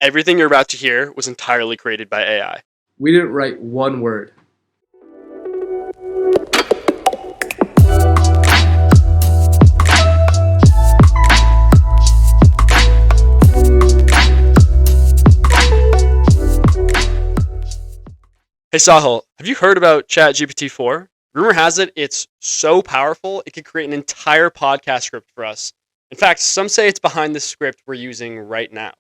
Everything you're about to hear was entirely created by AI. We didn't write one word. Hey Sahil, have you heard about ChatGPT-4? Rumor has it it's so powerful it could create an entire podcast script for us. In fact, some say it's behind the script we're using right now.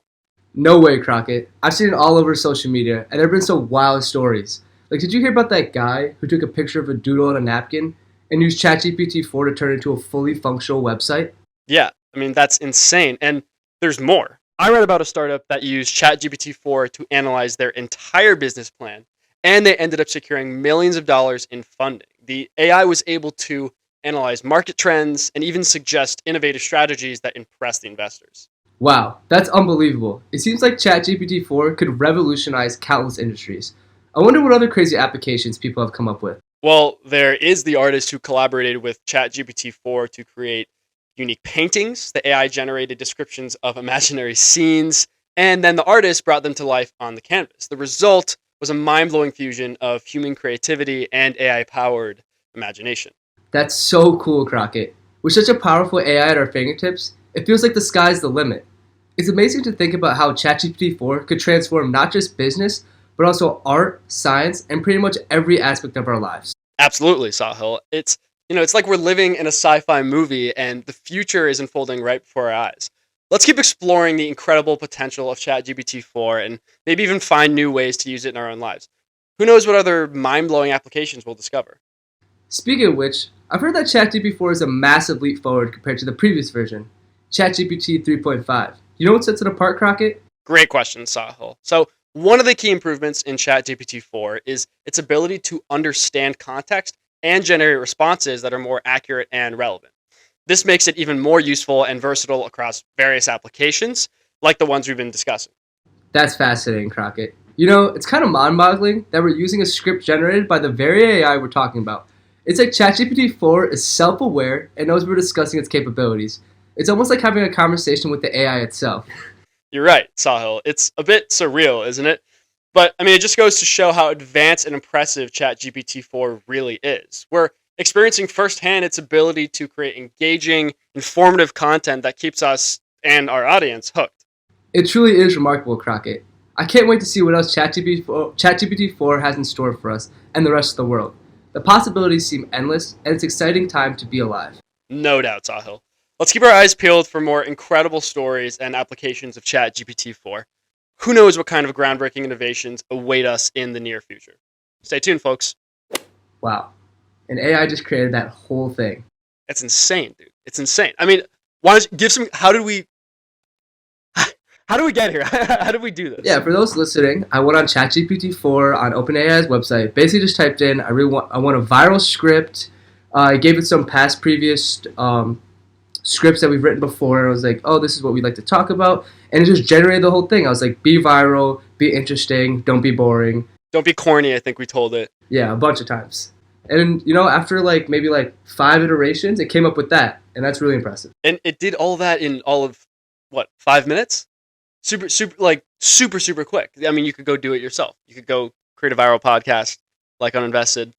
No way, Crockett. I've seen it all over social media, and there have been some wild stories. Like, did you hear about that guy who took a picture of a doodle on a napkin and used ChatGPT-4 to turn it into a fully functional website? Yeah, that's insane. And there's more. I read about a startup that used ChatGPT-4 to analyze their entire business plan, and they ended up securing millions of dollars in funding. The AI was able to analyze market trends and even suggest innovative strategies that impress the investors. Wow, that's unbelievable. It seems like ChatGPT-4 could revolutionize countless industries. I wonder what other crazy applications people have come up with. Well, there is the artist who collaborated with ChatGPT-4 to create unique paintings. The AI generated descriptions of imaginary scenes, and then the artist brought them to life on the canvas. The result was a mind-blowing fusion of human creativity and AI-powered imagination. That's so cool, Crockett. With such a powerful AI at our fingertips, it feels like the sky's the limit. It's amazing to think about how ChatGPT-4 could transform not just business, but also art, science, and pretty much every aspect of our lives. Absolutely, Sahil. It's like we're living in a sci-fi movie and the future is unfolding right before our eyes. Let's keep exploring the incredible potential of ChatGPT-4 and maybe even find new ways to use it in our own lives. Who knows what other mind-blowing applications we'll discover? Speaking of which, I've heard that ChatGPT-4 is a massive leap forward compared to the previous version, ChatGPT 3.5. You know what sets it apart, Crockett? Great question, Sahil. So, one of the key improvements in ChatGPT-4 is its ability to understand context and generate responses that are more accurate and relevant. This makes it even more useful and versatile across various applications, like the ones we've been discussing. That's fascinating, Crockett. You know, it's kind of mind-boggling that we're using a script generated by the very AI we're talking about. It's like ChatGPT-4 is self-aware and knows we're discussing its capabilities. It's almost like having a conversation with the AI itself. You're right, Sahil. It's a bit surreal, isn't it? But, it just goes to show how advanced and impressive ChatGPT-4 really is. We're experiencing firsthand its ability to create engaging, informative content that keeps us and our audience hooked. It truly is remarkable, Crockett. I can't wait to see what else ChatGPT-4 has in store for us and the rest of the world. The possibilities seem endless, and it's an exciting time to be alive. No doubt, Sahil. Let's keep our eyes peeled for more incredible stories and applications of ChatGPT-4. Who knows what kind of groundbreaking innovations await us in the near future? Stay tuned, folks. Wow. And AI just created that whole thing. It's insane, dude. It's insane. Why don't you give some? How did we get here? How did we do this? Yeah, for those listening, I went on ChatGPT-4 on OpenAI's website. Basically, just typed in, I want a viral script. I gave it some previous scripts that we've written before. And I was like, oh, this is what we'd like to talk about. And it just generated the whole thing. I was like, be viral, be interesting, don't be boring. Don't be corny, I think we told it. Yeah, a bunch of times. And, after maybe 5 iterations, it came up with that. And that's really impressive. And it did all that in all of, 5 minutes? Super quick. You could go do it yourself. You could go create a viral podcast like UNinvested.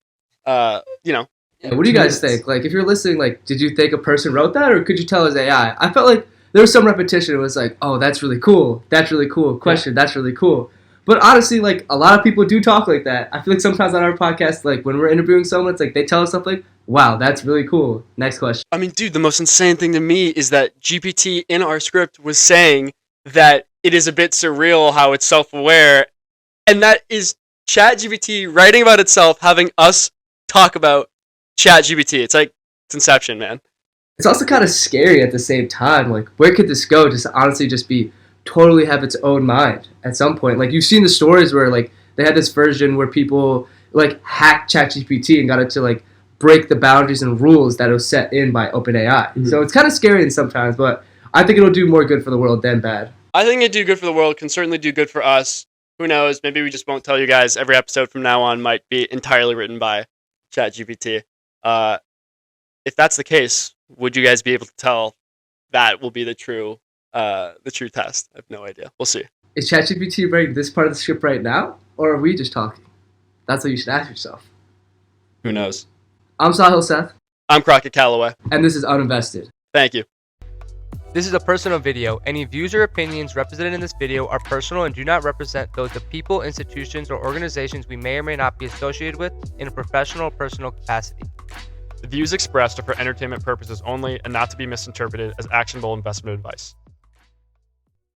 Yeah, what do you guys think? If you're listening, did you think a person wrote that, or could you tell it was AI? I felt like there was some repetition. It was like, oh, that's really cool. That's really cool. Question, that's really cool. But honestly, a lot of people do talk like that. I feel like sometimes on our podcast, when we're interviewing someone, it's like they tell us stuff like, wow, that's really cool. Next question. Dude, the most insane thing to me is that GPT in our script was saying that it is a bit surreal how it's self-aware, and that is ChatGPT writing about itself, having us talk about ChatGPT. It's Inception, man. It's also kind of scary at the same time. Where could this go? Just honestly, just be totally have its own mind at some point. You've seen the stories where they had this version where people hacked ChatGPT and got it to break the boundaries and rules that was set in by OpenAI. Mm-hmm. So it's kind of scary sometimes, but I think it'll do more good for the world than bad. I think it'd do good for the world, can certainly do good for us. Who knows? Maybe we just won't tell you guys. Every episode from now on might be entirely written by ChatGPT. If that's the case, would you guys be able to tell that will be the true test? I have no idea. We'll see. Is ChatGPT writing this part of the script right now, or are we just talking? That's what you should ask yourself. Who knows? I'm Sahil Seth, I'm Crockett Calloway. and this is UNinvested. Thank you. This is a personal video. Any views or opinions represented in this video are personal and do not represent those of people, institutions, or organizations we may or may not be associated with in a professional or personal capacity. The views expressed are for entertainment purposes only and not to be misinterpreted as actionable investment advice.